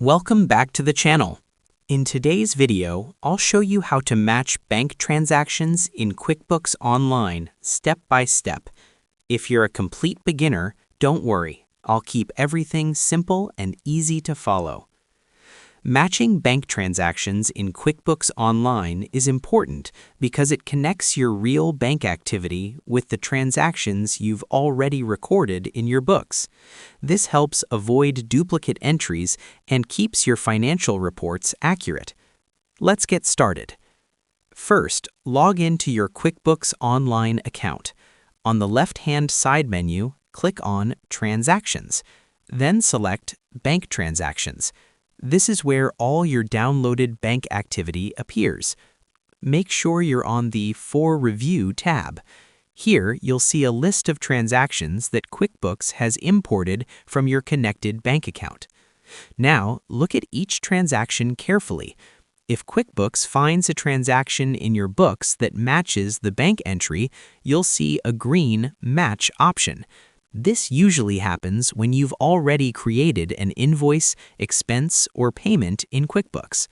Welcome back to the channel. In today's video, I'll show you how to match bank transactions in QuickBooks Online step by step. If you're a complete beginner, don't worry. I'll keep everything simple and easy to follow. Matching bank transactions in QuickBooks Online is important because it connects your real bank activity with the transactions you've already recorded in your books. This helps avoid duplicate entries and keeps your financial reports accurate. Let's get started. First, log into your QuickBooks Online account. On the left-hand side menu, click on Transactions. Then select Bank Transactions. This is where all your downloaded bank activity appears. Make sure you're on the For Review tab. Here, you'll see a list of transactions that QuickBooks has imported from your connected bank account. Now, look at each transaction carefully. If QuickBooks finds a transaction in your books that matches the bank entry, you'll see a green Match option. This usually happens when you've already created an invoice, expense, or payment in QuickBooks.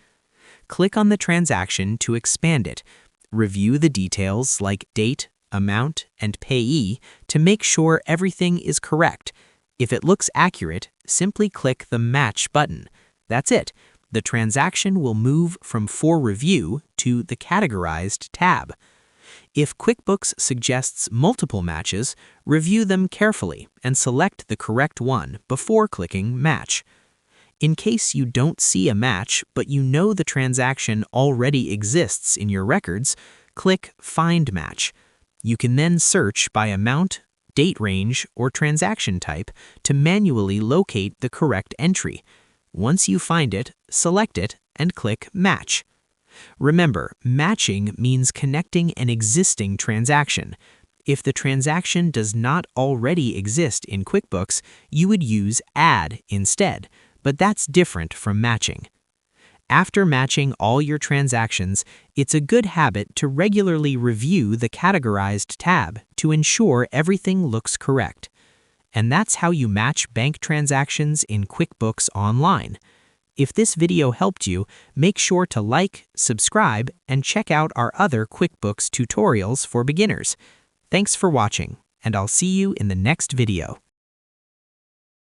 Click on the transaction to expand it. Review the details like date, amount, and payee to make sure everything is correct. If it looks accurate, simply click the Match button. That's it. The transaction will move from For Review to the Categorized tab. If QuickBooks suggests multiple matches, review them carefully and select the correct one before clicking Match. In case you don't see a match but you know the transaction already exists in your records, click Find Match. You can then search by amount, date range, or transaction type to manually locate the correct entry. Once you find it, select it and click Match. Remember, matching means connecting an existing transaction. If the transaction does not already exist in QuickBooks, you would use Add instead, but that's different from matching. After matching all your transactions, it's a good habit to regularly review the Categorized tab to ensure everything looks correct. And that's how you match bank transactions in QuickBooks Online. If this video helped you, make sure to like, subscribe, and check out our other QuickBooks tutorials for beginners. Thanks for watching, and I'll see you in the next video.